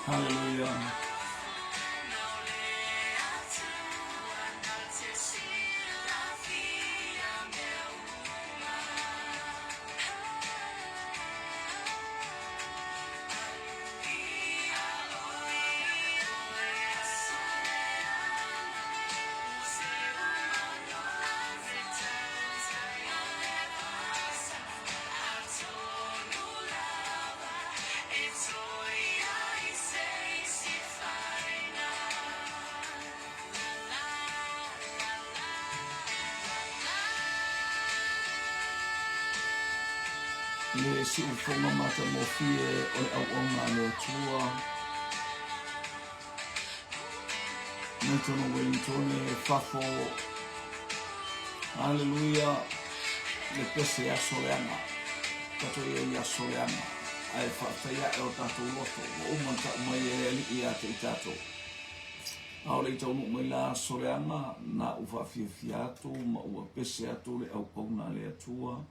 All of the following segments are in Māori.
Hallelujah. Le si ufonga mata mo fie o au onga le tua. Netono Wellington fafo. Hallelujah. Le pese ya soleana. Tato ya soleana. Ai whawhia e o tato loto. O umanta mai e li i ate i tato. Ao le taunu mai la soleana na ufa fiatu ma ua pese atu le au pauna le atua.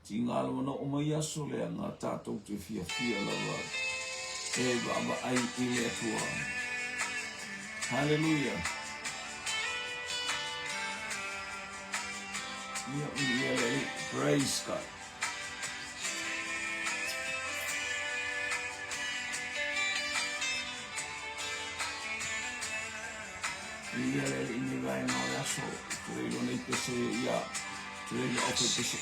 Tingalo na o mai aso le anga tatou te fia lawa. E baba ai i le atua. Hallelujah. Praise God. Ini vai na aso. Te lo nei pese ia. Te lo ope pese.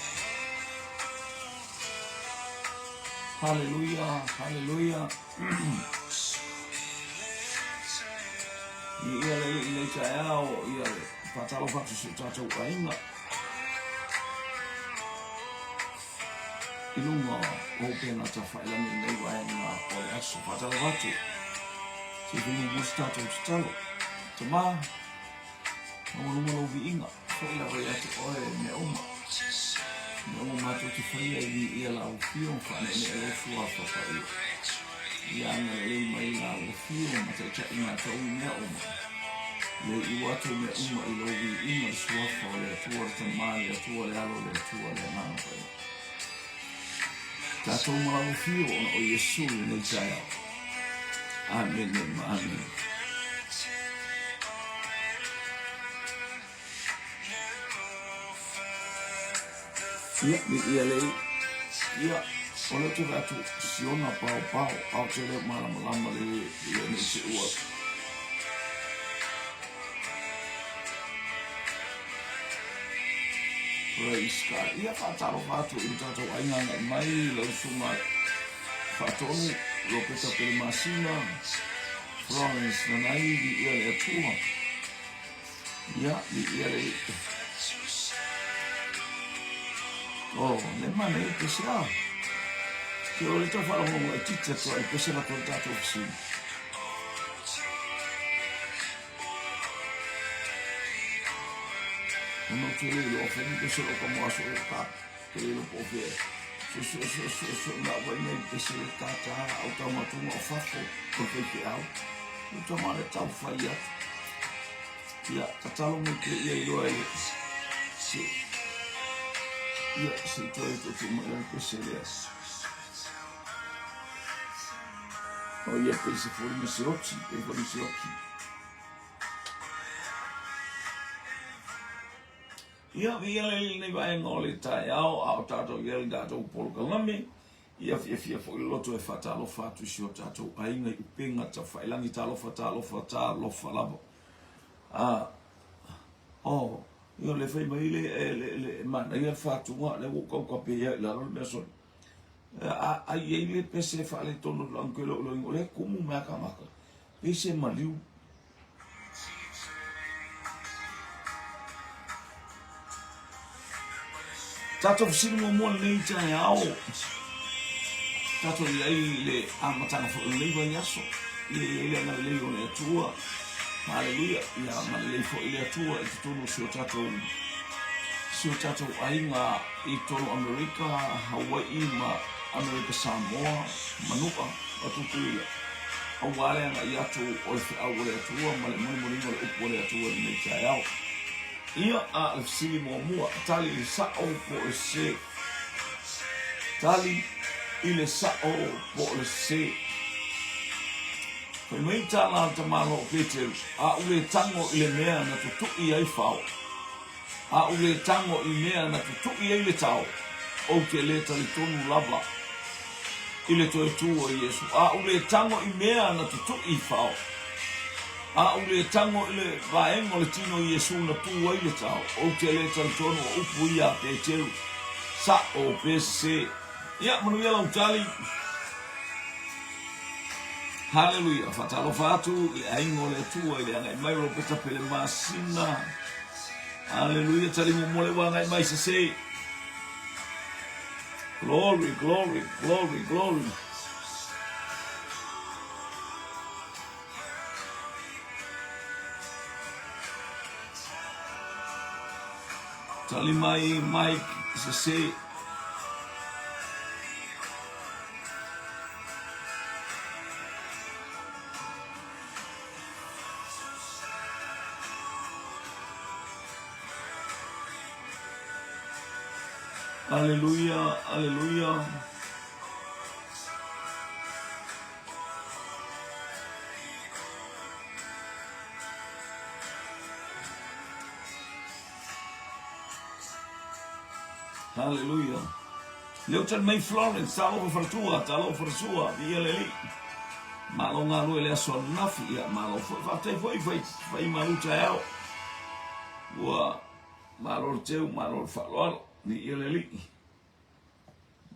Hallelujah, hallelujah. Ia le taeao, ia le patalo fatu se tatou ainga. Ilunga o pena ta whaelami nei waenga o le aso patalo fatu. Se vini musi tatou te talo. Te maa, maunuma lo vi inga. Whaela wai ate oe me oma. Namo mato te whaia i la o fio whane ne e o fua whawhai. I anga le mai la o fio ma te ta inga tau mea oma. Le i watu mea uma i lovi inga suafa o le atua te mai, atua le alo, le atua le nana pai. Tatou ma o fio o Yesu i nei taia. Amen, amen. Ia, ia lei. Ia, o le te ratu siona pao, au te le malama le ia nei se ua. Praise God. Ia whaataro whātu i tātou ainganga mai, lau sunga whaatonu, ropeta pere masina, Florence na nai di ia le atua. Ia, di ia lei. Oh, le mana e pese a. Ke o le ta wharongo e tita toa e pese la kore tātou fisini. Ono te le lo wheni pese lo ka moaso e ka. Te le lo po fie. So, na wai nei pese le tata au tau matunga o whako. Ko kei ke au. Uta mare tau whai atu. Ia, tatalo mo ke ia i loa e. Ia, se toi te mai pese lea. O ia pese fori me se oki, fori se oki. Ia le nei vai ngole tai au tātou ia le tātou poloka ngami. Ia fia fori loto e whatalo whatu si o tātou ainga i upenga ta whailangi talofa labo. Io le fai mai le mana ia fatunga le ko ko pe ia la le so a ia le pese fa le tono l'ankelo lo ngole kumu maka pese maliu tato fisimo mo nei tai ao tato le amatanga fo le vai aso le na le le tua. Hallelujah. Ia malei fo ile atua e tonu si o tatou ainga i tonu Amerika, Hawaii ma Amerika Samoa, manuka o tutuila. O wale anga i atu o le au le atua, ma le moringa le upu le atua nei tai au. Ia a le fisili mua, tali le sa'o po le se. Tali i le sa'o po le se. mai tala ta malo Peter a ule tango ile mea na tutu I ai fao a ule tango I mea na tutu I ai le tau o ke le tali tonu lava ile toi tuo Yesu a ule tango I mea na tutu I fao a ule tango ile vaengo le tino Yesu na pu ai le tau o ke le tali tonu o upu ia Peter sa o pese ya manuia la utali. Hallelujah. Fatalo fatu le aingo le tua ile ngai mai ro peta pele masina. Hallelujah. Tali mo mole wa ngai mai se. Glory, glory, glory, glory. Tali mai se. Hallelujah, hallelujah. Hallelujah. Leo tan mai Florence, talo for sua, via leli. Malo ngalo ele so nafi ya malo foi maluta yao. Wa malo teu malo falolo. Ni ileli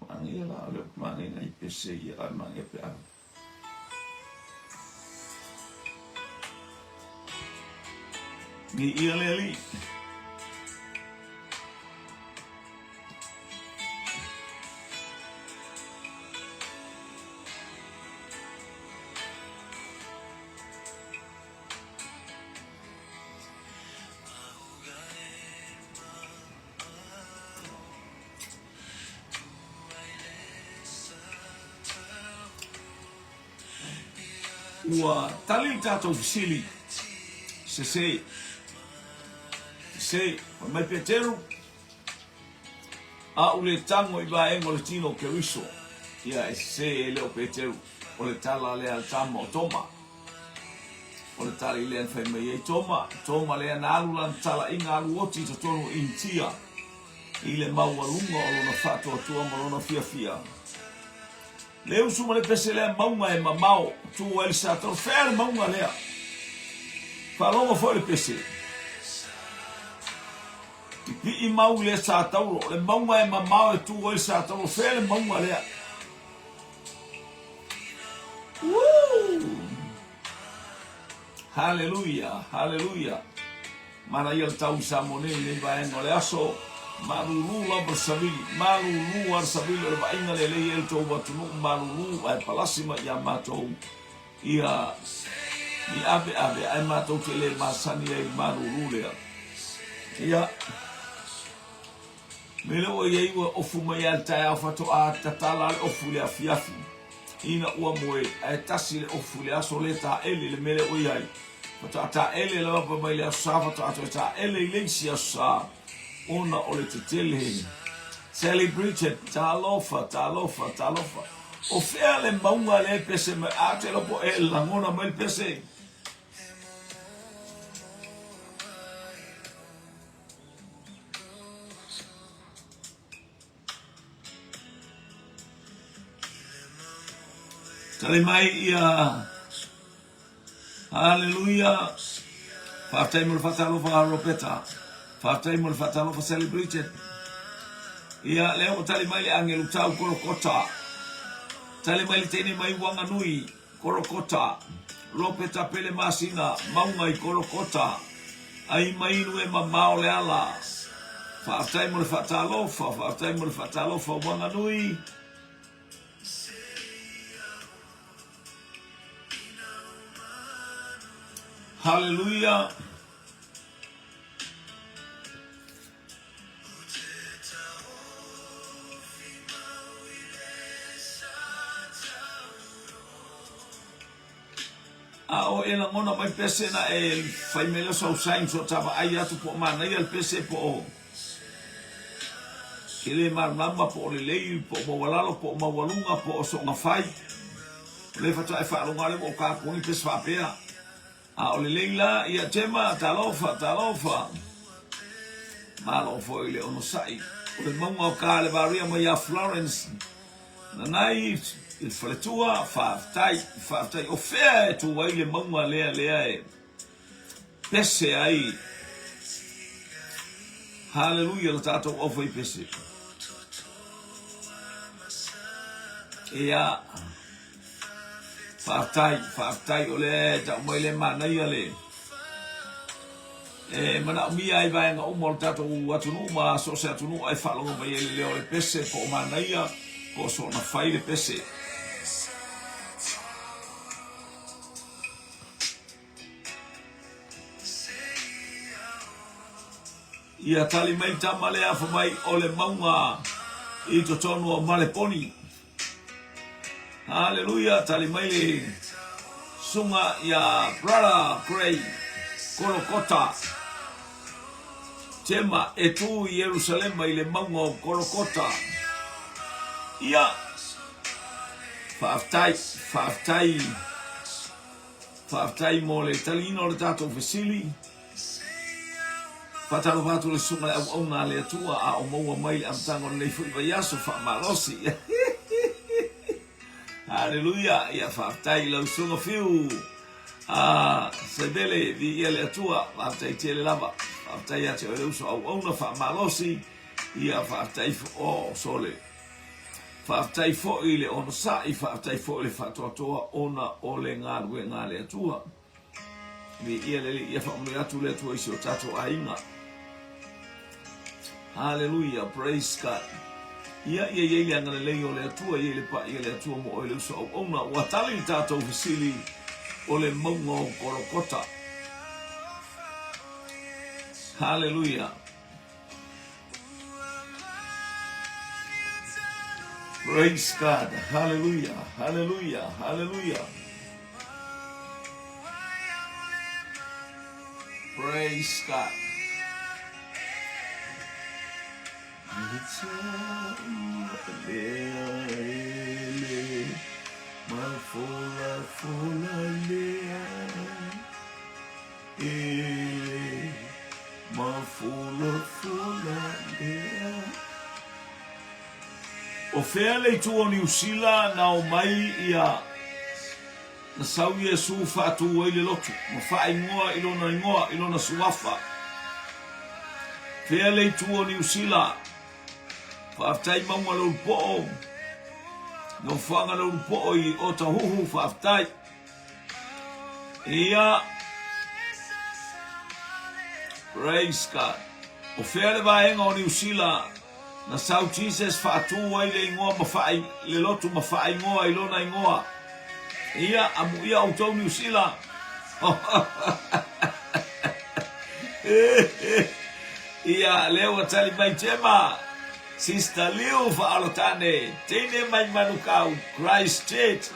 mangi la le mangi na IPC ya mangi pe ni ileli wa tali tato sili se mai Peteru a ule tango I vaengo le tino ke riso ia se leo Peteru o le tala le al tamo toma o le tala I le fai mai toma le na alu tala inga alu oti to tonu intia I le maualunga o lona fato atua ma lona fia leu suma le pese le maunga e mamao tu el sato fer maunga lea falonga foi le pese ti I mau le sato le maunga e mamao e tu el sato fer maunga lea hallelujah hallelujah mana ia tau samone le vaengo le aso Marulu la bersabili, marulu arsabili le bainga le el to watunu marulu ai palasima ya mato ia ni abe ai mato ke le masani ai marulu le ia mele o ye wa ofuma ya ta fato a tatala ofu le afiafi ina ua moe ai tasi le ofu le asoleta ele le mele o yai fato ata ele la ba mai le safato ata ele le sia sa ona o le tetele celebrated talofa o fea le maunga le pese me ate lopo e langona mai pese tale mai ia hallelujah fatai mo fatalofa ropeta fatai mo fatalofa celebrated ia leo tali mai le angelu tau korokota tali mai le tene mai wanga nui korokota ropeta pele masina maunga I korokota ai mai nu e mamao le ala fatai mo fatalofa wanga nui hallelujah o ela ngona mai pese na e fai mele so sain so tava ai atu po mana ia el pese po ele mar mama po le lei po mo walalo po mo walunga po so nga fai Le fata e whaalonga le mo kāpuni pes whapea. A o le leila ia tema talofa. Malo fo ile ono sai. O le maunga o ka le varia mo ia Florence. Nanai il faletua whaftai o fea e tu wai le maunga lea e. Pese ai. Hallelujah le tātou o fai pese. Ia whaftai o le ta mo ile mana ia le. Mana mia ai vai nga umo tātou atunu ma so se atunu ai whalonga mai ele leo le pese ko o mana ia ko so na whai le pese. Ia tali mai tama le afa mai o le maunga I to tonu o Maleponi. Hallelujah, tali mai le sunga ia brother Gray Kolokota. Tema e tu Jerusalem I le maunga o Kolokota. Ia whaftai mo le talino le tatou fesili. Fatalo vatu le sunga au nga le atua a o maua mai le amtango le fui vai aso wha marosi. Hallelujah, ia whaftai lau sunga fiu. Sebele vi ia le atua, whaftai te le lava. Whaftai ate o le uso au na wha marosi. Ia whaftai o sole. Whaftai fo I le ono sa I whaftai fo le whatoatoa ona o le ngā le atua. Vi ia le ia whaamule atu le atua isi o tato a inga. Hallelujah, praise God. Ia le angana lei o le atua, ia le pa ia le atua mo o le uso au ona. Watali tato visili o le maunga o Kolokota. Hallelujah. Praise God. Hallelujah. Hallelujah. Hallelujah. Praise God. O fea le tu o New Zealand na o mai ia na sau Yesu whaatu o ile lotu. Ma wha ingoa ilona suafa. Fea le tu o New Zealand. Whaaftai maunga lau po'o. No whanga lau po'o I o tahuhu whaaftai. Ia. Praise God. O fea le vaenga o New Zealand. Na sau Jesus whaatu o ile ingoa ma wha le lotu ma wha ingoa ilona ingoa. Ia amu ia o tau New Zealand. Ia leo atali mai tema. Sister Leo whaalotane. Teine mai manukau. Christ Church.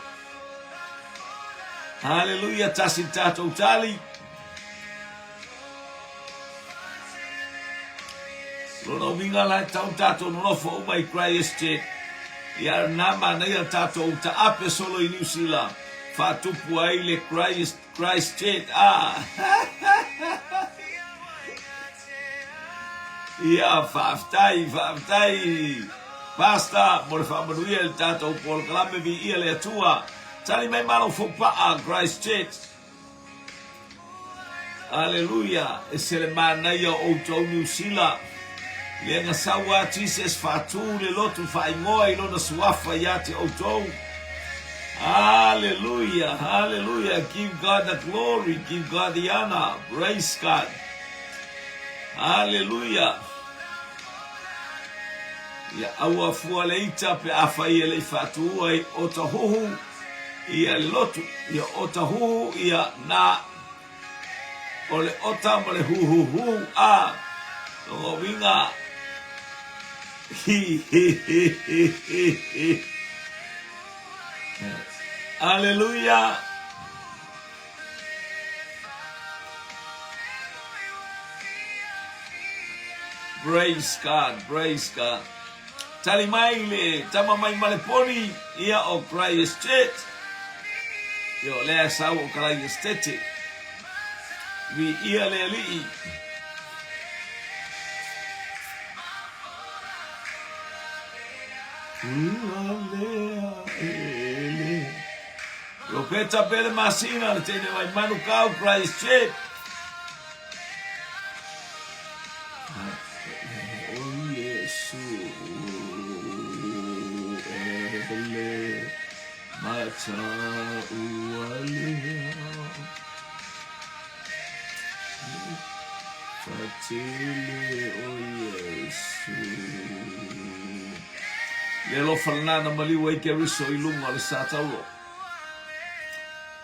Hallelujah. Tasi tato tali. Lono winga lai tau tato nonofo umai Christ Church. Ia nama na ia tato uta ape solo I New Zealand. Fatupu aile Christ Church. Ia whaaftai. Pasta, mo le whaamanuia le tātou Paul Kalame vi ia le atua. Tani mai malo fopaa Christ Church. Hallelujah. E se le manaia o tau New Zealand. Le nga sawa Jesus whaatu le lotu whaingoa ilona suafa iate o tau. Hallelujah. Hallelujah. Give God the glory. Give God the honor. Praise God. Hallelujah. Ia aua fua le ita pe awhai e le whatu ai o tahuhu ia lotu. Ia o tahuhu ia na o le ota ma le huhuhu a o winga. Hallelujah. Praise God, praise God. Tali mai le tama mai Maleponi ia o Christ Church. Yo lea sau o kalai estete. Vi ia le li. Lea ele. Lo peta pele masina le tene vai manu kau Christ Church. Oh Yesu. Ele. Mata ualea. Fatile o Yesu. Lelo falana maliwa ike riso ilunga le sataulo.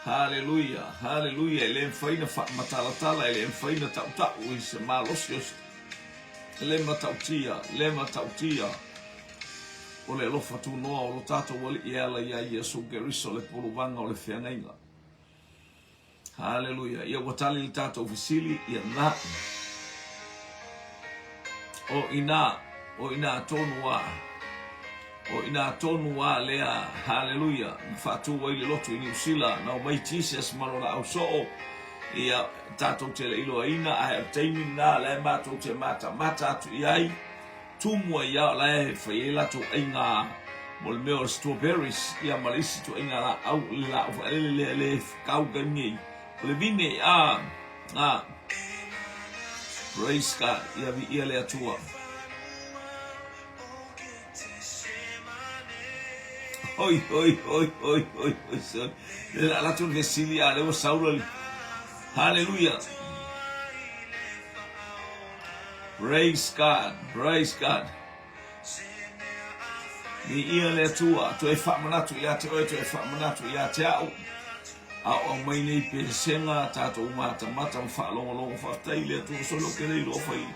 Hallelujah, hallelujah. Ele mfaina matalatala, ele mfaina tautau isa malosios. Ele matautia. Ole lo fatu noa o lo tato wali iala ya Yesu geriso le puluvanga o le fiangainga. Hallelujah. Ia watali le tato ofisili ia na. O ina tonua. O ina tonua lea. Hallelujah. Fatu wa ili lotu ini usila. Na umai Jesus marona au soo. Ia tato tele ilo aina. Ai abtaimi na le mato te mata atu iai. Tumua ia lae whaiela tu inga mol meo strawberries ia malisi tu inga la au la le kau gangi le vine praise God ia vi ia le atua oi so la tu vesilia le saul hallelujah. Praise God. Ni ia le tua, tu e whamanatu ia te oe, tu e whamanatu ia te au. Au mai nei pesenga, tātou mata mwhaalongo whaatai le tua solo ke rei lo whai.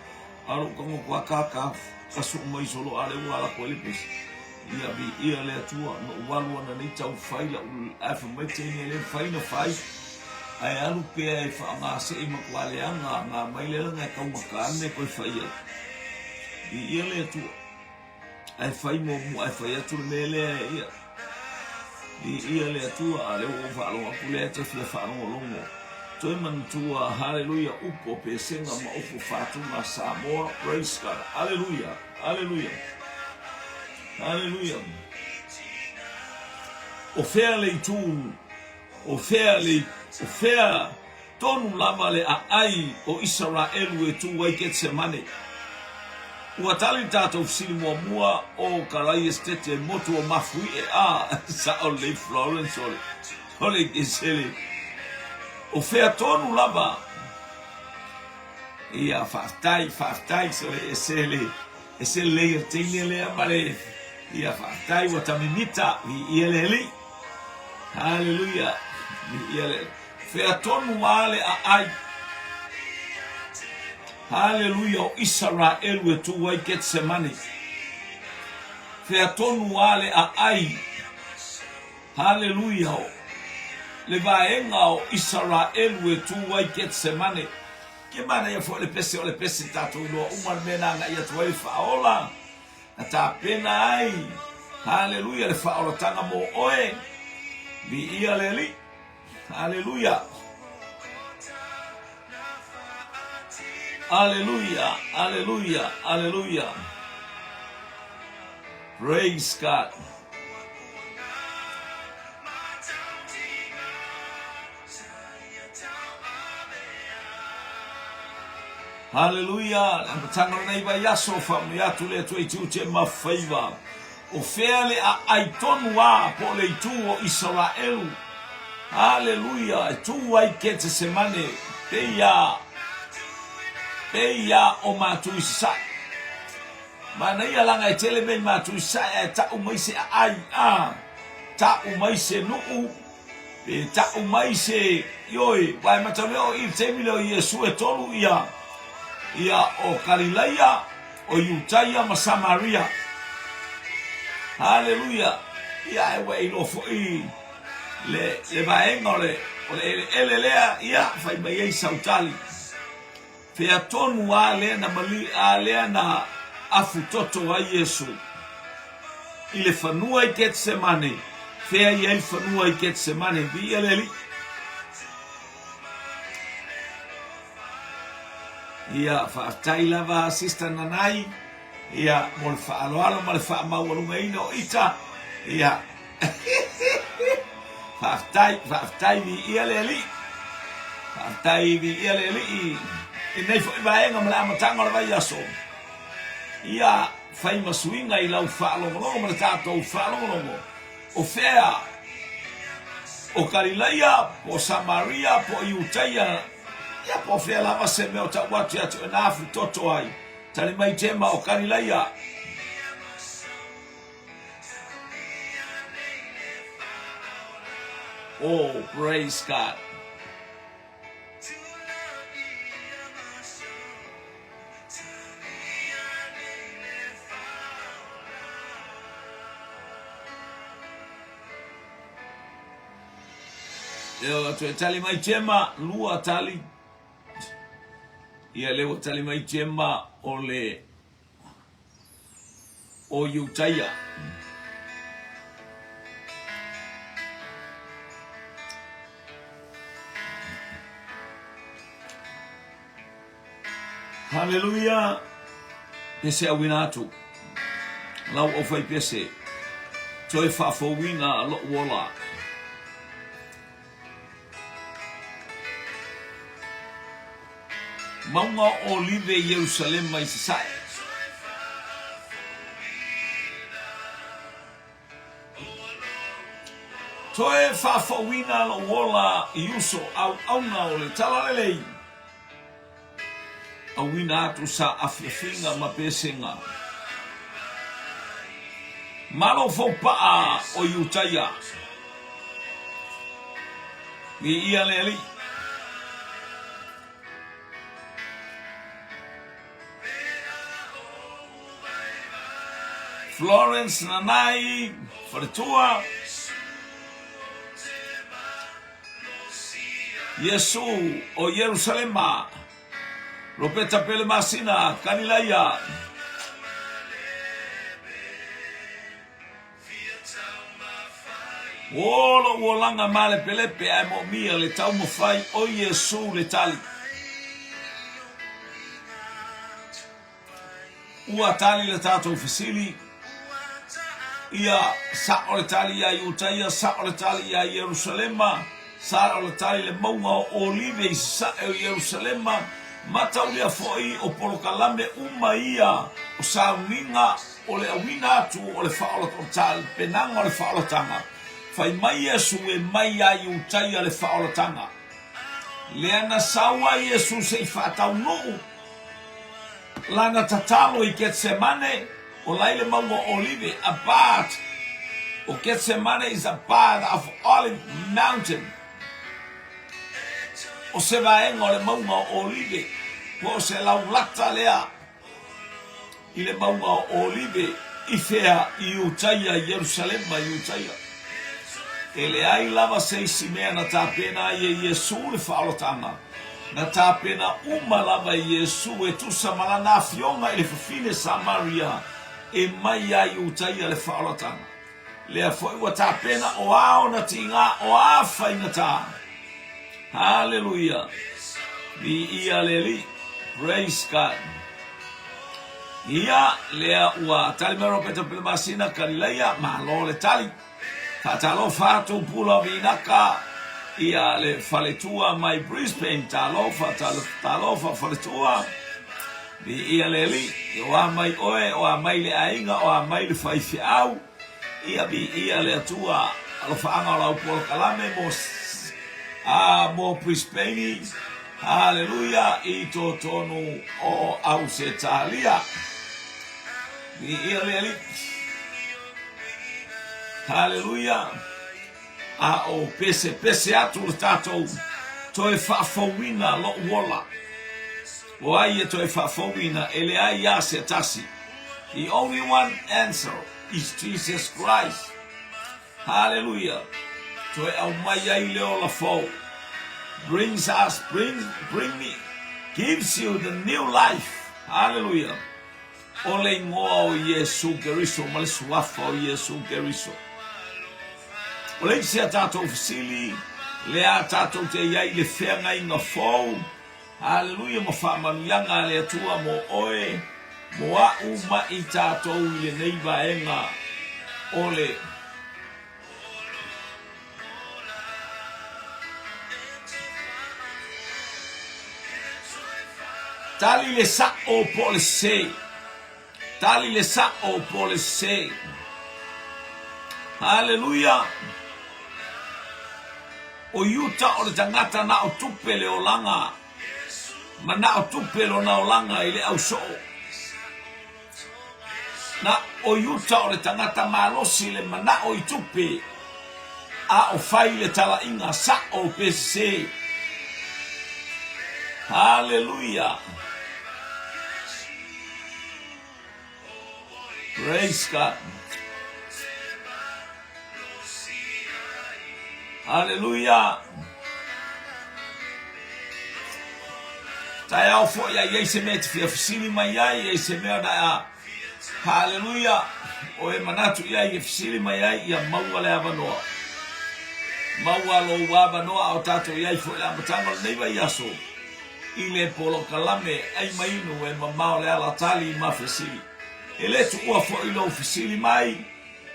Aro kongo kua kaka, kasu mai solo ale uala koe lepes. Ia le tua, no walua na nei tau whaila, afa mai tene le whaina whai. Ai alu pea e whaangase i makualeanga, ngā mailera ngai kaumakaane koe whaia. Ia le atua. Ai whai momu, ai whai atu lelea ia. Ia le atua, a leo o whaalonga kulea te whia whaalonga longo. Toi mantua, hallelujah, upo pesenga ma upo whātuma Samoa, praise God, hallelujah. O whea le tu, o whea tonu lama le a ai o Israelu e tu wai Getsemane. Ua tali tātou sili mua o karai estete motu o mafui e sa o le Florence o le Gesele. O whea tonu lama ia whaftai so e se le teine le amare. Ia whaftai wa tamimita i ele. Hallelujah. Ia le fea tonu wale a ai. Hallelujah. O Israelu e tu wai Getsemane. Fea tonu wale a ai. Hallelujah. Le vaenga o Israelu e tu wai Getsemane. Ke mana ia fo le pese tatu ilo umal mena nga ia tuai faola. Na ta pena ai. Hallelujah. Le faola tanga mo oe. Bi ia leli. Hallelujah. Praise God. Hallelujah. Tanga nei vai yaso fam ya tu le tu te ma favor. O fele a aitonu a po le tu o Israelu. Hallelujah. Tu wai Getsemane. Peia o matu isa. Mana ia langa e tele me matu isa e ta umai se ai ta umai se nuu. E ta umai se yoi. Vai mataleo i temile o Yesu e tolu ia. Ia o Galileia, o Iutaia ma Samaria. Hallelujah. Ia e wei lo foi le vaenga o le elelea ia fai mai ei sautali. Fea tonu ale na mali ale na afutoto wa Yesu. I le fanua i Getsemane. fea i ai whanua i Getsemane vi aleli. Ia whaatai lava sista nanai, ia mo le whaaloalo ma le whaamaualunga ina o ita, ia whaatai vi aleli. Whaatai vi aleli i nei fo i vaenga ma le amatanga o le vai aso. Ia whai masuinga i lau whaalongolongo ma le tātou whaalongolongo. O fea, o Galileia, po Samaria, po Iutaia, ia po fea lava se meo ta watu atu e nafu toto ai. Tali mai tema o Galileia. Oh, praise God. Leo tu tali mai tema lua tali. Ia leo tali mai tema ole o Iutaia. Hallelujah. Pese a winatu. Lau o fai pese. Toi fa fo wina lo wola. Maunga Olive Jerusalem mai sasai. Toe whawhawina lo wola iuso au auna o le talalelei. A wina atu sa awhiawhinga ma pesenga. Malo fopaa o Iutaia. Mi ia leli. Florence nanai Faretua Yesu o Jerusalema Ropeta pele masina Galileia Wolo wolanga male pelepe ai mo mia le tau mo fai o Yesu le tali Ua tali le tato fisili Ia sa o le tali ia Iutaia, sa o le tali ia Jerusalema, sa o le tali le maunga o Olive i sa o Jerusalema, mata ulia foi o polokalame uma ia o sauninga o le awina atu o le whaola o tali, penanga o le whaola tanga. Fai mai Yesu e mai a Iutaia le whaola tanga. Leana sawa Yesu se i whaatau nuu. Lana tatalo i Getsemane, o laile maunga Olive, a part o Getsemane is a part of Olive Mountain. O se vaenga o le maunga Olive, po se laulata lea i le maunga Olive, i fea Iutaia, Jerusalema, Iutaia. E le ai lava se isimea na tāpena i Yesu le whaolotanga. Na tāpena uma lava i Yesu e tusa malana fionga i le fafine Samaria. E mai a Iutaia le whaolotanga. Lea foi wa tāpena o ao na tinga o a whainata. Hallelujah. Vi ia leli. Praise God. Ia lea ua tali mero peta pele masina Galileia malo le tali. Talo fatu pula vinaka. Ia le faletua mai Brisbane talofa faletua. Vi ia leli. O a mai oe, o a mai le ainga, o a mai le whaifi au. Ia vi ia le atua alofaanga o lau polo kalame mo Brisbane. Hallelujah. I to tonu o au se talia. Vi ia leli. Hallelujah. A o pese atu le tatou. Toe whaafauina lo wola. O ai e toe whaafauina ele ai ia se tasi. The only one answer is Jesus Christ. Hallelujah. Toe au mai ai leo la fau. Brings us, bring me, gives you the new life. Hallelujah. Ole ngoa o Yesu Keriso, male suafa o Yesu Keriso. O le se tatou fisili le a tatou te iai le whenga inga fōu. Hallelujah, mo whaamanuianga le atua mo oe. Mo au ma i tatou i le neiva enga ole. Tali le sa o po le se. Tali le sa o po le se. Hallelujah. O yuta o le tangata na o tupe le olanga. Ma na o tupe lo na olanga i le au so. Na o yuta o le tangata malosi le mana o i tupe. A o fai le tala inga sa o pese. Hallelujah. Praise God. Hallelujah. Tai au fo ya ye se met fi fisili mai ye se me da. Hallelujah. O e manatu ya ye fisili mai ya maua le avanoa. Maua lo avanoa o tato ya fo ya matango nei vai aso. Ile polo kalame ai mai no e mamao le ala tali ma fisili. Ele tu ua fo ilo fisili mai.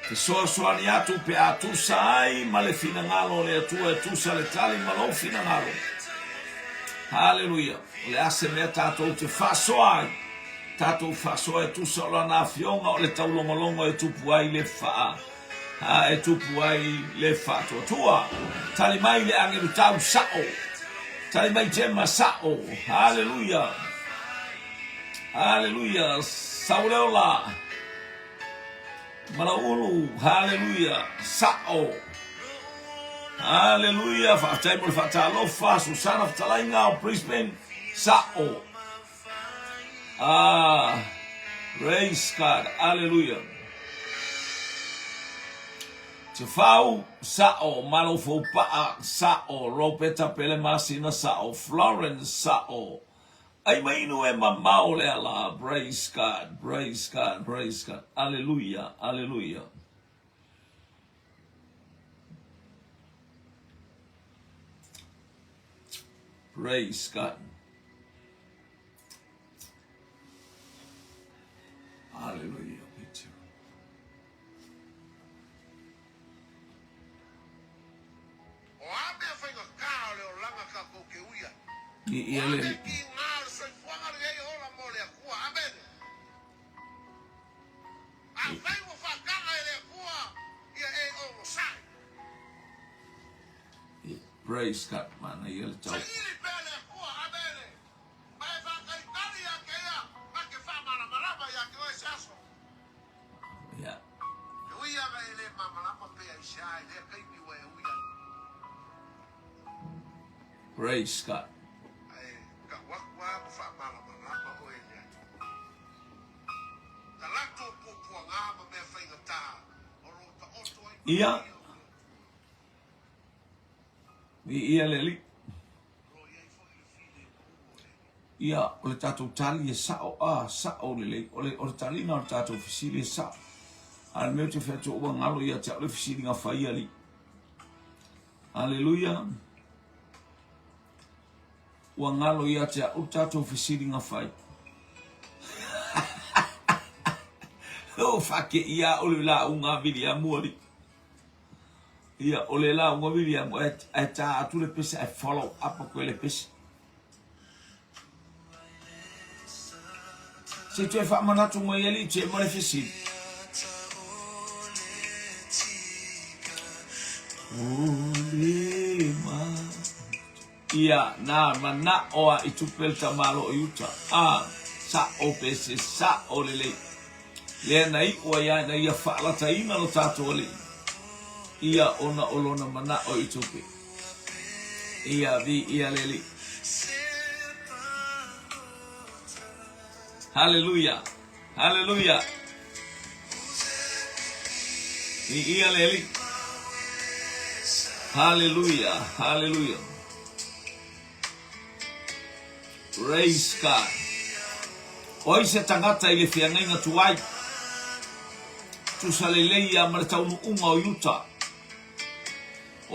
Te soa ni atu pe atu sai ma le fina ngalo le atu e tu sa le tali ma lo fina ngalo. Hallelujah. Le ase mea tatou te whasoa. Tatou whasoa e tu sa ola na fionga o le taulongolongo e tupu ai le wha. E tupu ai le wha tua. Tali mai le angeru tau sao. Tali mai tema sao. Hallelujah. Hallelujah. Saureola. Maraulu. Hallelujah. Sao. Hallelujah. Fa'atai mo le fa'atalofa. Susana fa'atalainga o Brisbane. Sao. Praise God. Hallelujah. Te whau sao. Malo fo pa'a sao. Ropeta pele masina sao. Florence sao. Ai mainu e mamao le ala. Praise God. Praise God. Praise God. Hallelujah. Hallelujah. Praise God. Hallelujah. Me too. Praise God, man. Yeah. Praise God. Ia. Ia leli. Ia o le tatou tali e sao sao lele o le tali na o le tatou fisili e sao. Al meu te fetu o ngalo ia te le fisili nga fai ali. Hallelujah. O ngalo ia te o tatou fisili nga fai. O fake ia o le la unga vidi amori. Ia o le la unga vidi amo e ta atu le pese e follow up ko le pese. Se tu fa manatu mo yeli te mo le fisili. Ia na mana oa i tupel tamalo o yuta. Sa o pese sa o lele. Le na i o ia na ia whaalata ina lo tato ole. Ia ona olona mana o i tupe. Ia vi ia lele. Hallelujah. Hallelujah. Ia lele. Hallelujah. Hallelujah. Praise God. Oi se tangata i le whiangainga tuai. Tu salelei a maratau unga o yuta.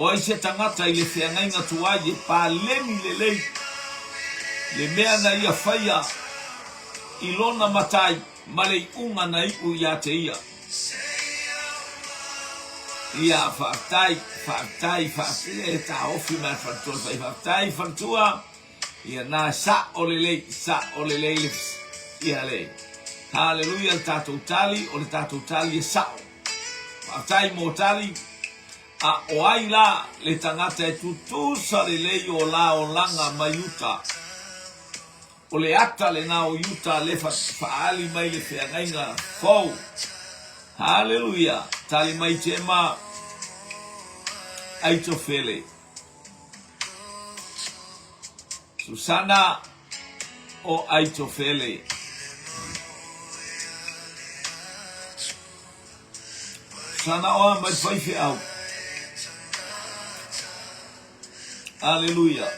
o se tangata i le whianga inga tuaje pa lemi le lei le mea na ia whaia i lona matai ma le unga na iu ia te ia whaatai e ta ofi mai whaatai whantua ia na sa o le lei ia lei. Hallelujah, le tātou tali o le tātou tali e sao. Whaatai mō tali a o ai la le tangata e tutusa le lei o la o langa mai uta. O le ata le na o yuta le faali mai le whiangainga fau. Hallelujah. Tali mai te ma Aitofele. Susana o Aitofele. Susana o mai whaifi au. Hallelujah.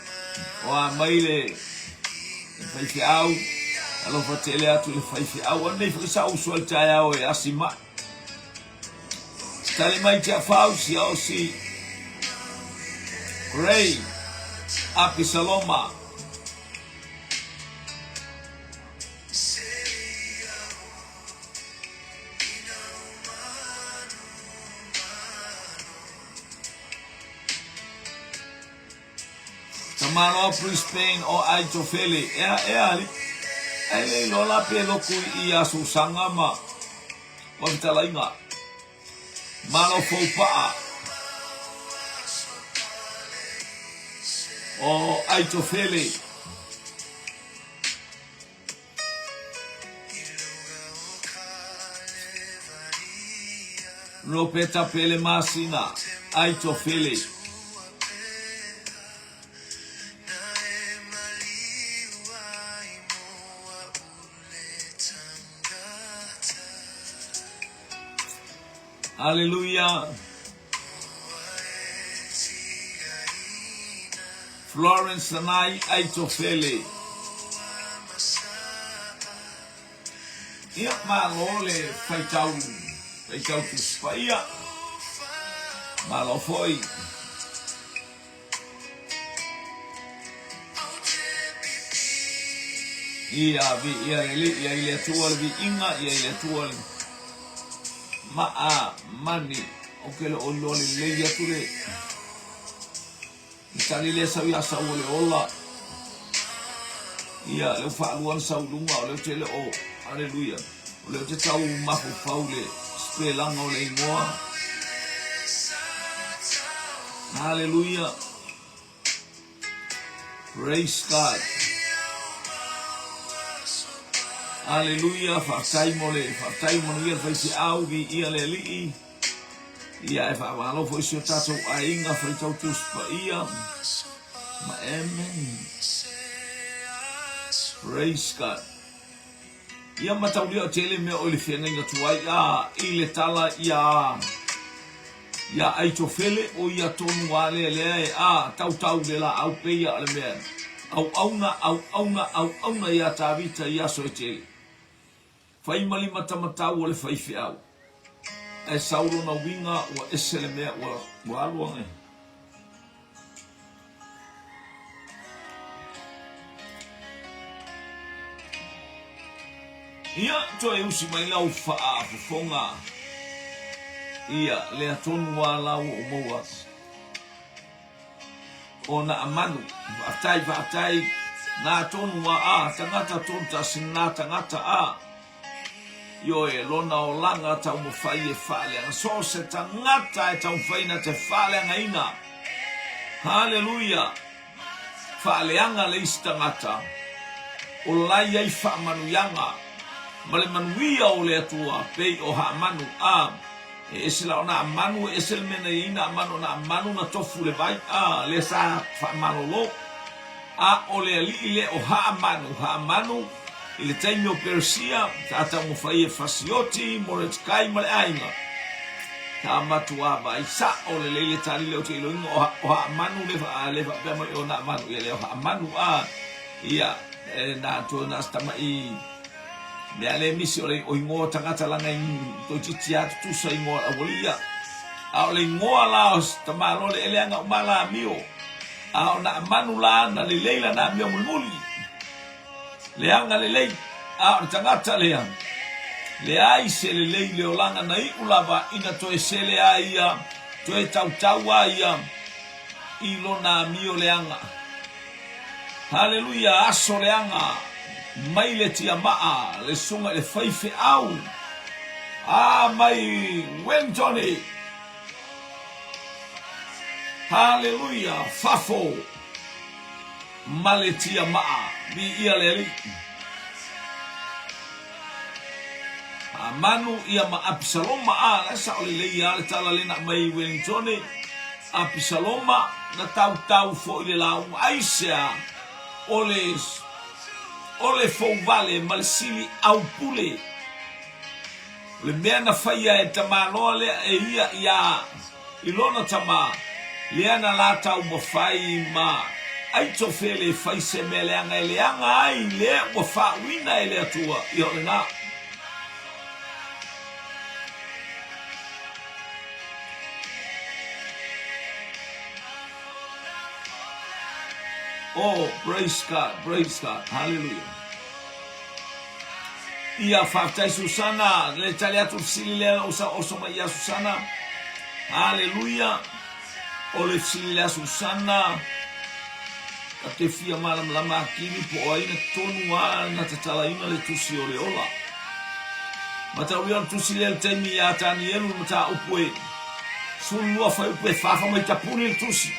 O mai le whaifi au. Alo fatele atu le whaifi au. Anei whakisa usua le tae au e asima. Tali mai te afau si au si Ray Api Saloma Tamaro Brisbane o Aitofele ali ai lola pe loku I asu sangama o vitalainga malo fopa o Aitofele Ropeta pele masina Aitofele Hallelujah. Florence Sanai Aitofele. Ia malole faitau tu spaia. Malo foi. Ia ile tuol vi inga ile tuol. Mani okele olole leia ture itali le sawi asa ole ola ia le faaluan saulunga ole tele o haleluya ole te tau mafu faule spelanga ole moa haleluya praise God Hallelujah, fatai mole ia faisi au vi ia le li. Ia e fa malo foi sio tato ainga foi tau tus pa ia. Ma amen. Praise God. Ia matau dia tele me o le fenga inga tuai ile tala ia Aitofele o ia tonu wale le tau de la au pe ia le me. Au auna ia tavita ia soitele. Fai mali matamata o le fai fiau. E sauro na winga o esele mea o aluange. Ia to e usi mai lau faa fufonga. Ia le atonu wa lau o moa. O na amanu. Vatai. Na atonu wa tangata tonta sina tangata Yo e lona o langa tau mo fai e fale anga so se tangata e tau fai na te fale anga ina. Hallelujah. Fale anga le istangata. O lai ai fa manu yanga. Male manuia o le atua pei o ha manu E esila o na manu esel mena ina manu na manu na tofu le vai le sa fa manu lo. O le ali le o ha manu. Ile taimio Persia, tata mo fai e fasioti, moretkai male ainga. Ta matua ba isa o le lele tali le o te iloinga o ha manu lefa pema o na manu ia le o ha manu ia na to na stama I me ale misi o le o ingo tangata langa I to titi atu tusa ingo a wolia au le ngoa laos tamalo le eleanga umala mio au na manula na le leila na mio mulmuli le anga le lei au tangata le anga le ai se le lei le olanga na i ulava ina to esele aia to e tau aia ilo na mio le anga haleluya aso le anga mai le tia maa le sunga le faife au mai Wellington haleluya fafo maletia maa bi ia leli manu ia ma Absaloma la sa ole le ia le tala le na mai Wellington Absaloma na tau fo ile la aisha ole fo vale malsili au pule le mea na faia e tamanoa le e ia ilona tama le ana la tau mafai ma ai tofele fai se meleanga eleanga ai le wafa wina ele atua i ole na oh praise God hallelujah ia faftai Susana le taliatu silile osa mai Susana hallelujah ole silile Susana te fia malam lama kini po aina tonua na tatala ina le tusi ole ola mata wian tusi le temi ya tani elu mata upwe sulua fa upwe fafa mai tapuni le tusi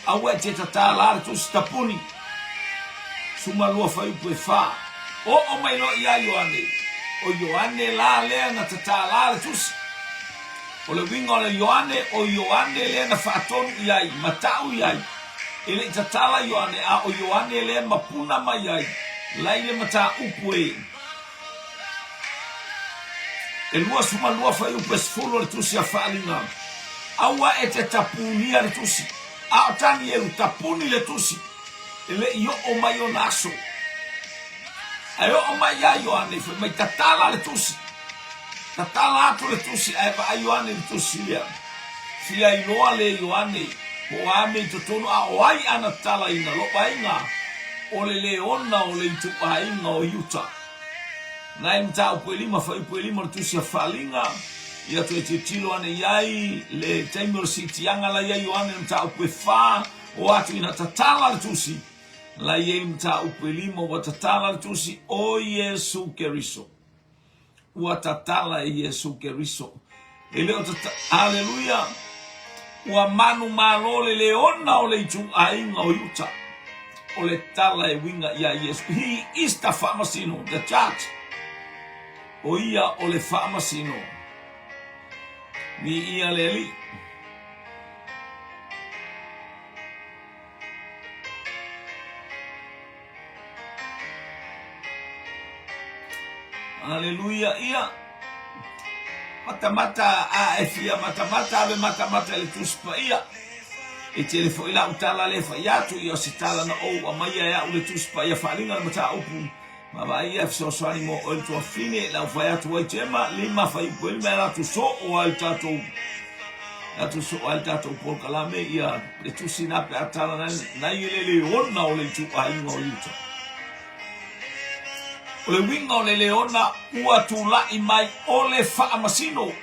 awete tatala tusi tapuni suma lua fa upwe fa o mai lo ia Yohane la le na tatala le tusi ole winga le Yohane le na fatonu iai matau iai ele tatala Yohane le mapuna mai ai laile mata upwe elua suma lua fa upwe sfolo le tusi afalinga awa ete tapunia le tusi tani elu tapuni le tusi ele yo o mai onaso ayo o mai ya Yohane fe mai tatala le tusi tatala atu le tusi ai Yohane le tusi ya fia iloa le Yohane o ame totono o ai ana tala ina lo painga o le leona o le tu painga o yuta nai mta o pelima fa pelima tu se falinga ia to tilo ane yai le Taimur City anga la ia Yohane mta o fa o atu ina tatala le tusi la ia mta o pelima o tatala le tusi o Yesu Keriso o tatala Yesu Keriso ele o haleluya wa manu malole leona o le tu ainga o yuta o le tala e winga ia Yesu he is the famasino the church o ia o le famasino ni ia leli haleluya ia matamata efia matamata le tuspa ia e telefo ila utala le fa ya tu yo sitala na o amaya ya ule tuspa ia falinga mata upu mama ia so swani mo o to fine la fa ya tu wa tema lima fa ipo mera tu so o alta to por kalame ia le tusina pe atala na ile le ona o le tu ainga o yuta o le winga o le leona ua tula i mai o le whaamasino.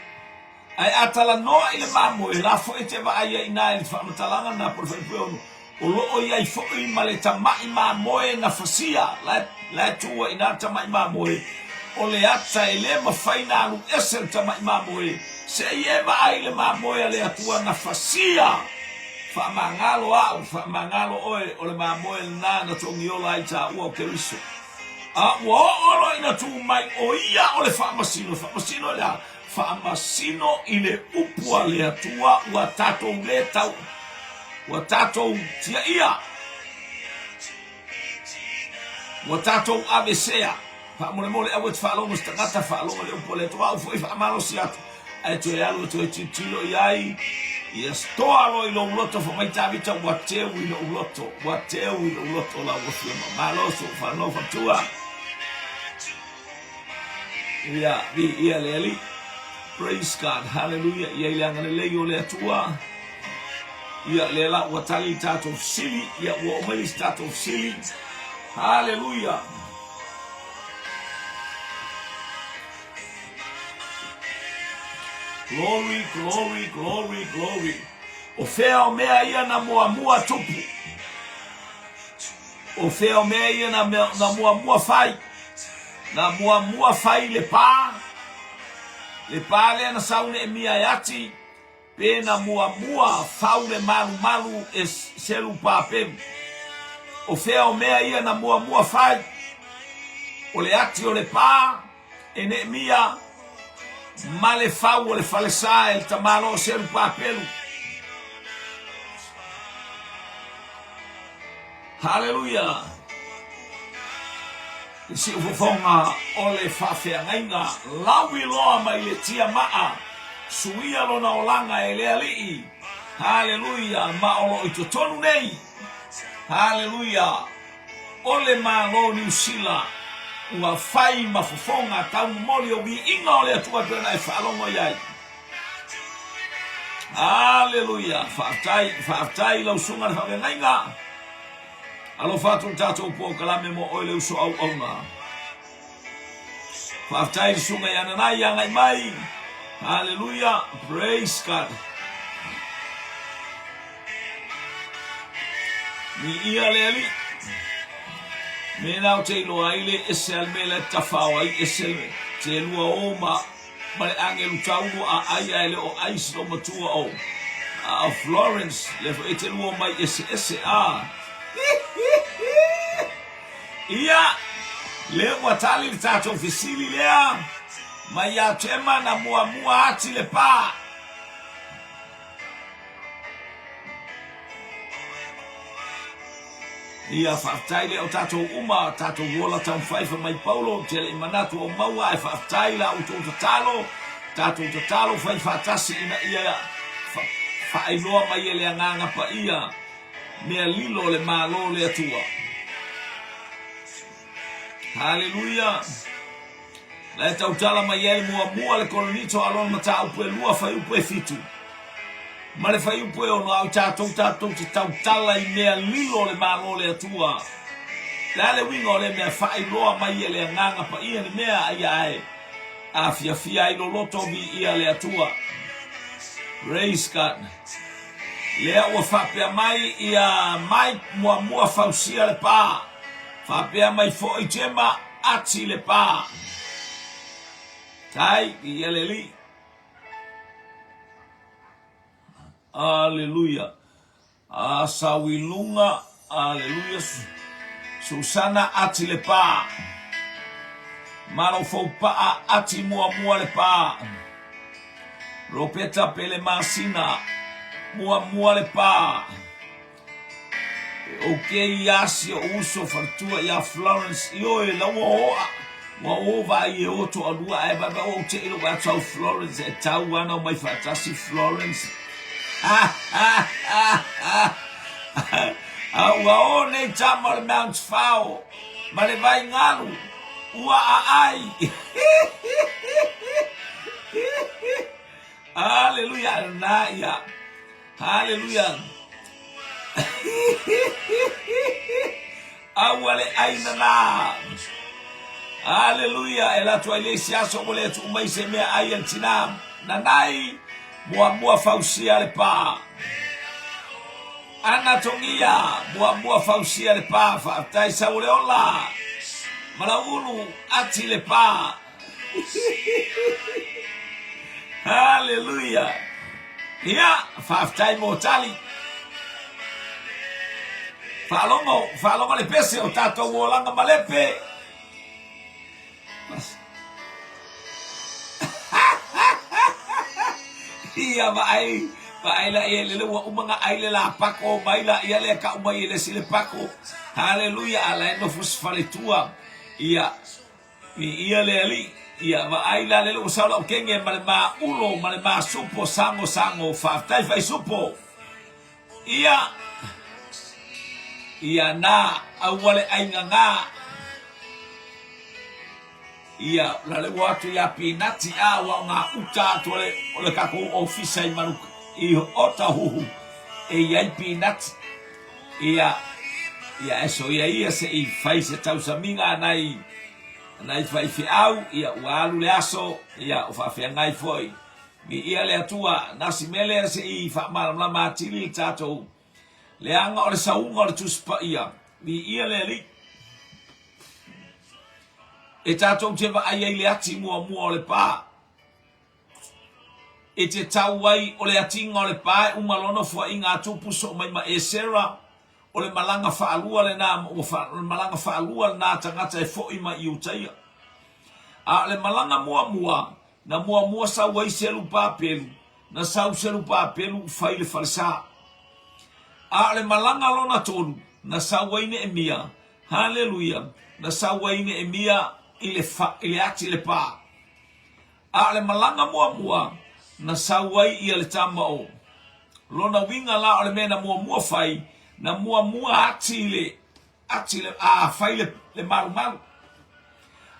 Ai atala noa i le mamo e rafo e te waia i nai le whaamatalanga na por whaipueonu. O loo i ai fōi ma le tamai mamoe na whasia, la tua i nā tamai mamoe. O le ata e le mawhaina alu ese le tamai mamoe. Se i e ai le mamoe le atua na whasia. Whaamangalo au, whaamangalo oe o le mamoe na tongi ola ai ta ua o Keriso. Ua olo ina tu mai o ia o le whaamasino lea. Whaamasino i le upua le atua ua tatou le tau. Ua tatou tia ia. Ua tatou avesea. Whaamole awe te whaalonga stangata whaalonga le upua le atua. Au fwoi whaamalo si atu. Ai tu e alu tu e titilo i ai. Ia stoa lo i lo uloto fa mai tavita ua teu i lo uloto. Ua teu i lo uloto la ua fiema. Maloso whanau whatua. Ia, vi ia leali. Praise God. Hallelujah. Ia ilang le leo le atua. Ia le la watali tato sili. Ia wa omeli tato sili. Hallelujah. Glory, glory, glory, glory. O fea o mea ia na mua tupu. O fea o mea ia na mua fai. Na mua fai le pa. Le pa le na saune e mia yati. Pe na mua fau le malu e selu pa pe. O fea o mea ia na mua fai. O le ati o le pa. E ne mia. Ma le fau o le falesa e tamalo o selu pa pelu. Hallelujah. Si ufofonga o le fafea ngainga. Lawi loa mai le tia maa. Suia lona olanga e le alii. Hallelujah. Ma olo i totonu nei. Hallelujah. Ole ma lo New Zealand. Ua fai mafofonga tau moli o vi inga o le atua pena e whaalongo iai. Hallelujah. Whaatai lau sunga le whawea ngainga. Alo fatu tatou po kalame mo oile uso au nga. Whaatai sunga yana nai angai mai. Hallelujah. Praise God. Ni ia le ali. Mena o te iloa ile ese almele tafao ai ese te lua oma. Male angelu taunu a aia ele o aisi o matua o. A Florence le fo ete lua mai ese a. Ia le watali le tato fisili lea. Ma ia tema na mua ati le pa. Ia whaatai le o tato uma, tato wola tau whaifa mai paulo, tele imanatu o maua e whaatai la uto tatalo, tato tatalo whai whaatasi ina ia whaailoa mai ele anganga pa ia, mea lilo le malo le atua. Hallelujah. Le tau tala mai ele mua le kolonito alon mata upe lua whai upe fitu. Ma le fai upo e ono au tātou te tau tala I mea lilo le malo le atua. Le ale wingo le mea whai loa mai e le nganga pa ia ni mea ai ai. A fia I lo loto vi ia le atua. Praise God. Lea ua whapea mai ia mai mua fausia le pā. Whapea mai fo I tema ati le pā. Tai ia le li. Hallelujah. Asawilunga. Hallelujah. Susana ati le pa. Maro fau pa ati mua le pa. Ropeta pele masina. Mua le pa. Okay, yasi o uso fartua ya Florence. Yo e la wa ova I oto alua e baba o te ilo wa tau Florence e tau wana mai fatasi Florence. Ua o nei tama le Mount Fao. Ma le vai ngalu. Ua ai. Hallelujah. Na ia. Hallelujah. Awale aina na. Hallelujah. Ela tua iglesia so mole tu mai se mea ai antina. Nanai. Mua fausia le pa. Anatongia. Mua fausia le pa. Fa'atai saule ola. Malaulu ati le pa. Hallelujah. Ia. Fa'atai motali. Fa'alongo le pese o tato uolanga malepe. Ia vai la ele wa umanga aile la pako mai la ia le ka umai le sile pako. Hallelujah. Ala no fus faletua. Ia le ali. Ia vai la le usala o kenge male ma ulo male ma supo sango fa tai fai supo. Ia na awale ainga nga. ia la le watu ia pinati a wa nga uta tole ole ka ko ofisa I manuka I ota huhu e ia pinati ia eso ia se I fai se tau saminga nai fai fi au ia walu le aso ia o fa fe ngai foi mi ia le atua nasi mele se I fa mala matili tato le anga o le saunga o le tuspa ia mi ia le li e tato te va ai le ati mua o le pa e te tau ai o le atinga o le pa umalono fo inga tupu so mai ma esera o le malanga faalua le na o malanga faalua na tangata e fo I ma iutaia a le malanga mua na mua sa wai selu pa pelu na sau selu pa pelu fai le falsa a le malanga lona tolu na sau wai ne emia haleluya na sau wai ne emia ile ati le pa a le malanga mua na sau wai I le tama o lona winga la o le mena mua fai na mua ati le a fai le maru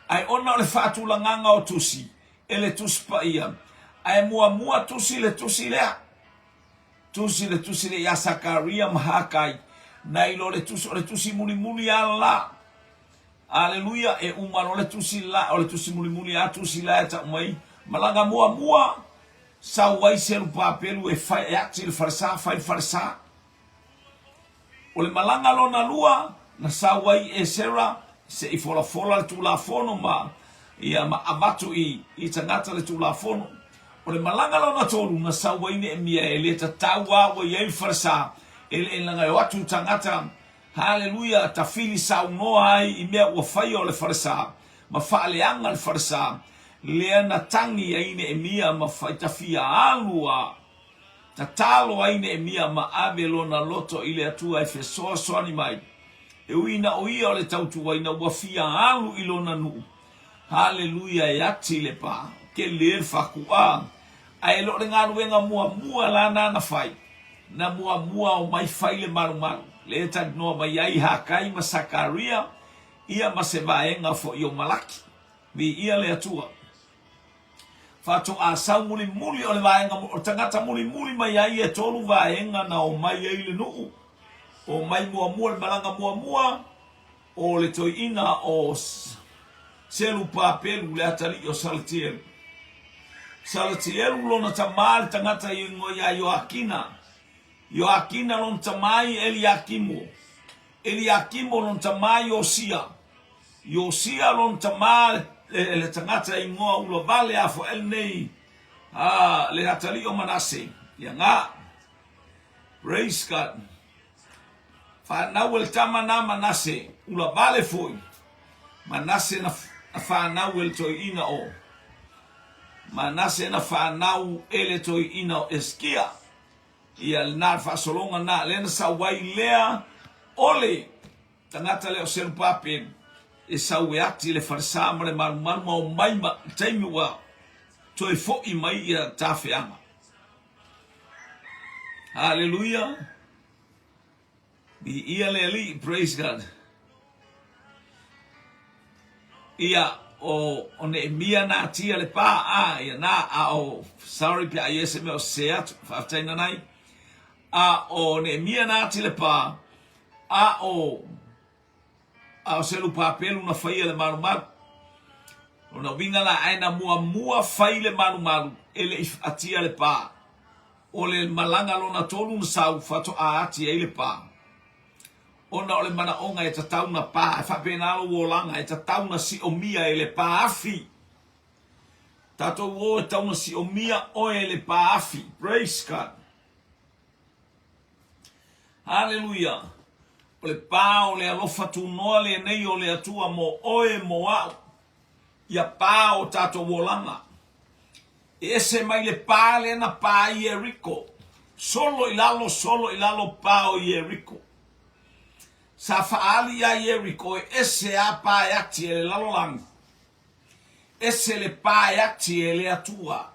ai ona le fatu la nganga o tusi ele tuspa ia ai mua tusi le ya Sakaria mahakai na ilo le tusi muli ala aleluya e umano le tusi la o le tusi muli a tusi la ta mai malanga mua sa wai selu papelu e fai ati le farsa o le malanga lona lua na sa wai e sera se I fola tu la fono ma ia ma abatu I tangata le tu la fono o le malanga lona tolu na sa wai ne mia e le tawa wa ye farsa ele langa watu tangata haleluya tafili sa no ai I mea wa fai o le farsa ma fa le anga le farsa le na tangi ai ne mia ma fa tafia alua tatalo ai ne mia ma abelona loto ile atua e feso ani mai e uina o ia o le tautu waina wafia alu ilona nu haleluya yati le pa ke le fakua ai lo le nganu wenga mua lana na fai na mua o mai fai le maru le tak no mai ai hakai ma Sakaria ia ma se vaenga fo io malaki vi ia le atua fatu a sau muli o le vaenga o tangata muli mai ai e tolu vaenga na o mai ai le nuu o mai mua le malanga mua o le toina o selu papelu le atali o salatielu lona tamal tangata I ngoia Joakina lon tamai Eliakimo lon tamai Yosia lon tamal le tangata I ngoa ulo vale afo el nei le atali o Manase yanga praise God fa nawel tamana Manase ula vale foi Manase na fa nawel to ina o Manase na fa nau ele to ina o eskia ia na fa solonga na lena sa wai lea ole tangata le o sel pape e sa weati le farsa mare maru o mai ma taimi wa to e fo I mai ia tafeanga hallelujah bi ia le li praise God ia o Nehemia na tia le pa ia na o sorry pia yese me o seat faftaina nai o Nehemia na tia le pa o selu papelu na fai le maru o na winga la aina mua fai le maru ele atia le pa o le malanga lona tolu na sau fato atia le pa ona ole mana onga e tatau na pa fa penalo wolanga e tatau na si omia ele pa afi tato wo tau na si omia o ele pa afi praise God hallelujah ole pa ole alofa tu no le nei ole atua mo oe mo au ia pa o tato wolanga ese mai le pa le na pa Jericho solo ilalo pa o Jericho sa faali ya Jericho ese apa yakti ele lalolang ese le pa yakti ele atua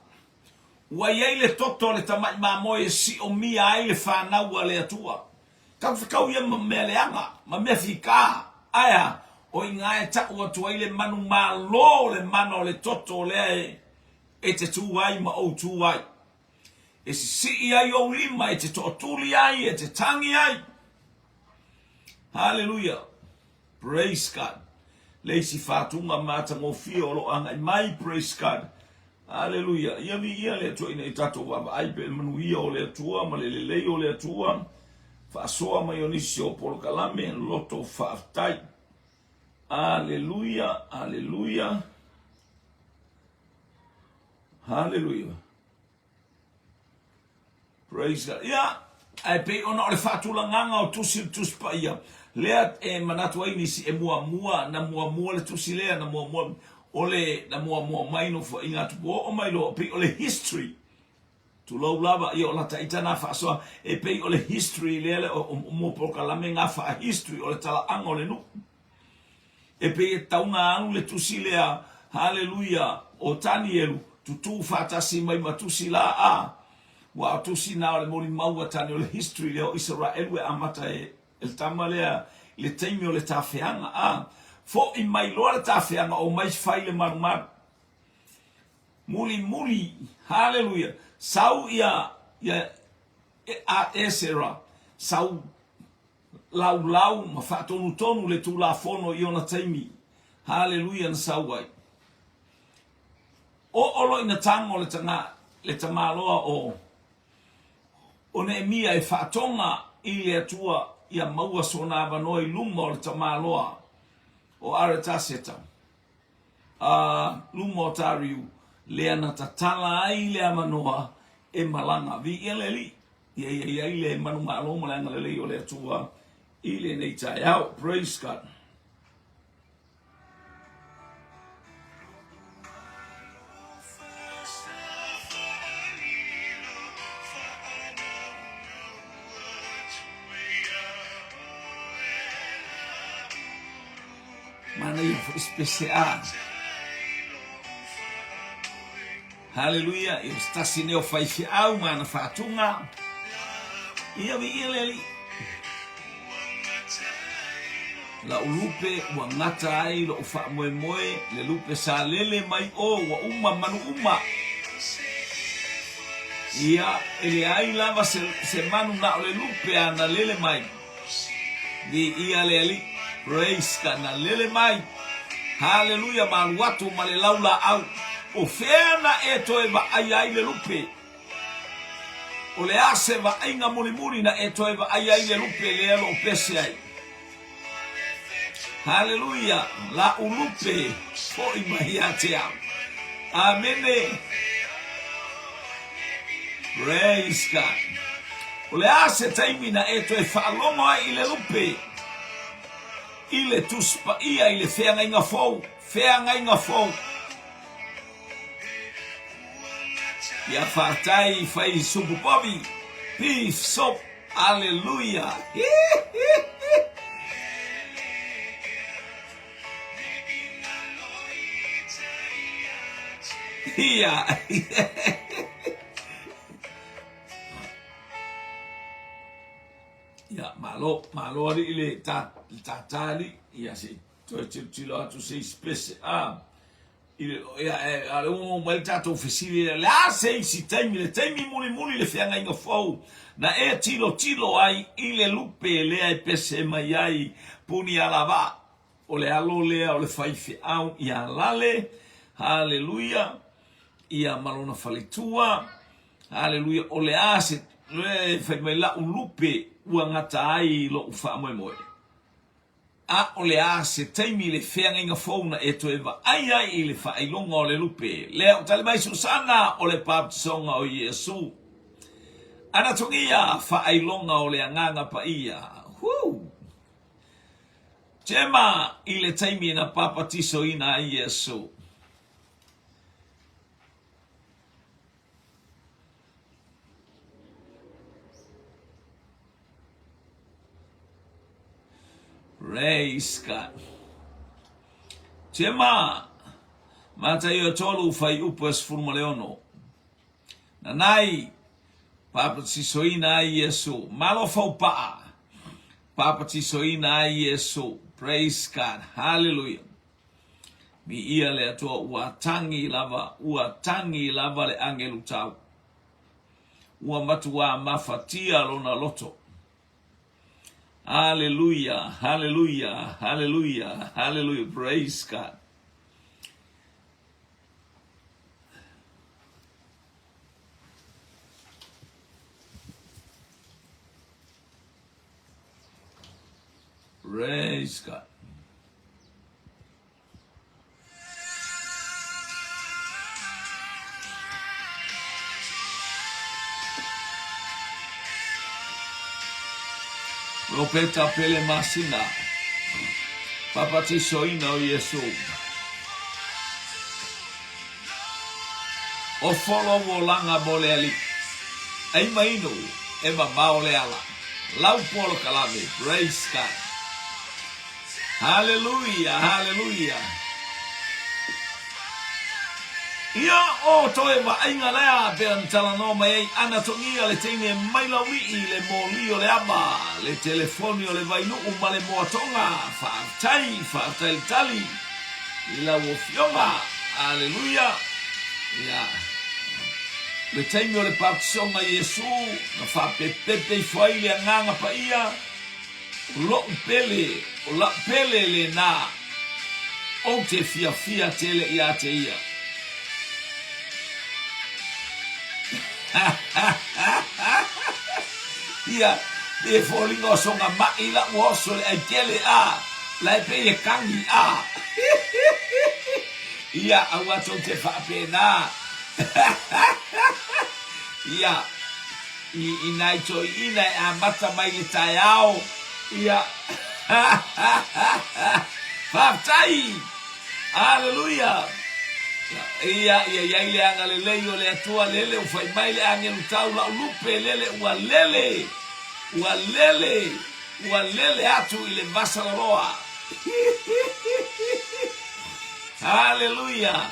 wa yele toto le tamai mamoe si omia ele fa na wa le atua ka fikau ye meleanga ma me fika aya o inga e ta'u atua i le manu malo le mano le toto le e te tuai ma o tuai. E si ai o lima e te to'atuli ai e te tangi ai. Hallelujah. Praise God. Leisi whātunga māta ngofia o lo anga i mai, praise God. Hallelujah. Ia vi ia le atua ina i tato wama aipe manu ia o le atua, ma le lei o le atua. Whaasoa mai o nisi o polo kalame, loto whaatai. Hallelujah, hallelujah. Hallelujah. Praise God. Ia, ai pe ona o le whaatulanganga o tusi pa ia. Lea e manatu ai nisi e mua le tusi lea na mua ole na mua maino fo inga tupo o mailo pe ole history. Tu lau lava ia o la taitana whaasoa e pe ole history lea o mo pokalame ngā wha history o le tala anga o le nu. E pe e taunga anu le tusi lea, hallelujah, o tani elu, tutu whaatasi mai matusi la a. Wa tusi na le mori maua tani o le history lea o Israelu e amata el tama lea le teimi o le tawhianga a. Fo i mai loa le tawhianga o mai whai le marumaru. Muri, hallelujah. Sau ia a esera, sau lau ma whaatonu le tu la fono i ona teimi. Hallelujah na sau ai. O olo ina tango le tamaloa o Nehemia e whaatonga i le atua ia maua sona avanoi luma o le tamaloa o Aretaseta. Luma o tariu lea na tatala ai le amanoa e malanga vi ia leli. Ia le manu malo malanga leli o le atua i le nei tai au. Praise God. Mana ia especial. Hallelujah. Ia stasi neo faifi au mana whaatunga. Ia vi ia leli. La ulupe wa ngata ai lo ufa moe le lupe sa lele mai o wa uma manu uma. Ia ele ai lava se manu na le lupe ana lele mai. Di ia leli. Praise God na lele mai. Hallelujah man watu male laula au. O fena e toe va ai le lupe. O le ase va inga muri na e toe va ai le lupe le alo pese ai. Hallelujah. La ulupe fo i mai ate au. Amene. Praise God. O le ase taimina e toe whaalongo ai le lupe. Ile tuspa ia ile feanga inga fou. Ya fatai fai supu bobi. Beef soup. Hallelujah. Yeah. Ya malo ile tatali ya si to tilo to sei spese ile ya ale un mal tato ufisili la sei si temi muli le fianga inga fou na e tilo ai ile lupe le ai pese mai ai puni alava o le alo le o le faifi au ya lale. Hallelujah. Ia malona falitua. Hallelujah. O le ase le femela ulupe ua ngata ai lo ufa moe. A o le ase taimi le feanga inga fauna e toeva ai i le whailonga o le lupe. Lea o tale mai susana o le baptisonga o Yesu. Ana tongia whailonga o le anganga pa ia. Tema i le taimi na papatiso ina ai Yesu. Praise God. Tema mata yo tolu fai upes formaleono. Nanai papa tisoina ai Yesu. Malo fau pa. Papa tisoina ai Yesu. Praise God. Hallelujah. Mi ia le atua ua tangi lava le angelu tau. Ua matua mafatia lona loto. Hallelujah, hallelujah, hallelujah, hallelujah. Praise God. Praise God. Ropeta pele masina. Papa tisoina o Yesu. O folo wo langa mole ali. Ai maino e maole ala. Lau polo kalame. Praise God. Hallelujah, hallelujah. Ia o toe wa inga lea pe antala no mai ana tongia le teine mai la wi le moli o le ama le telefoni o le vainu o male moatonga fa tai tali la wo fionga. Hallelujah. Ia le teine o le papsonga Yesu na fa pepe foi le nganga pa ia lo pele o la pele le na o te fia tele ia te ia. Ia e folingo songa mai la woso le aikele a la pe e kangi a ia awa to te fa pena ia i nai to ina a mata mai le taiao ia fa tai. Hallelujah. Ia le anga le leio le atua lele o fai mai le anga tau la lupe lele ua lele atu i le vasa la roa. Hallelujah.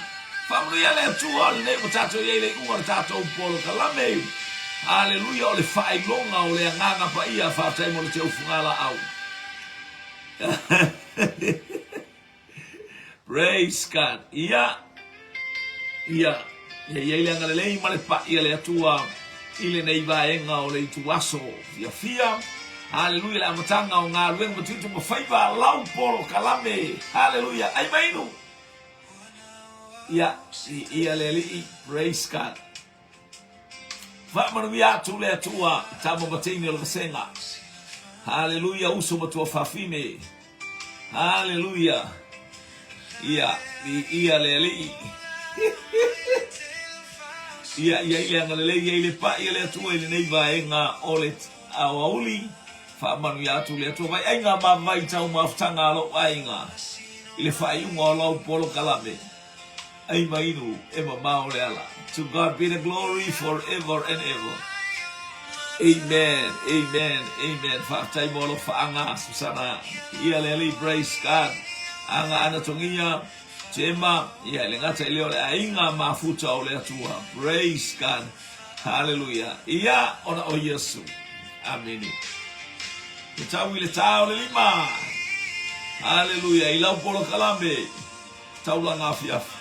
Famria le atua le o tato ye le ua tato polo kalame. Hallelujah. O le fai longa o le anganga pa ia fa tai mo le te ufungala au. Praise God. Ia le anga le male pa ia le atua ile nei vaenga o le tuaso fia. Hallelujah. La matanga o ngā luenga matutu mo faiva lau polo kalame. Hallelujah. Ai mainu. Ia le li. Praise God. Fa manu atu le atua tamo batini o le vasenga. Hallelujah. Uso matua fafine. Hallelujah. Ia le li. Ia anga le pa ia le atua ile nei vaenga o le auli fa manu atu le atua vai ainga vai tau maftanga lo ainga ile fa iunga lo polo kalame ai mainu e maole ala. To God be the glory forever and ever. Amen, amen, amen. Fa tai molo fa anga susana ia le praise God anga ana tongia Tema, ia le ngata i leo le ainga mafuta o le atua. Praise God. Hallelujah. Ia ona o Yesu. Amen. Le tau i le tau le lima. Hallelujah. I lau polo kalambe. Tau la ngā fiafi.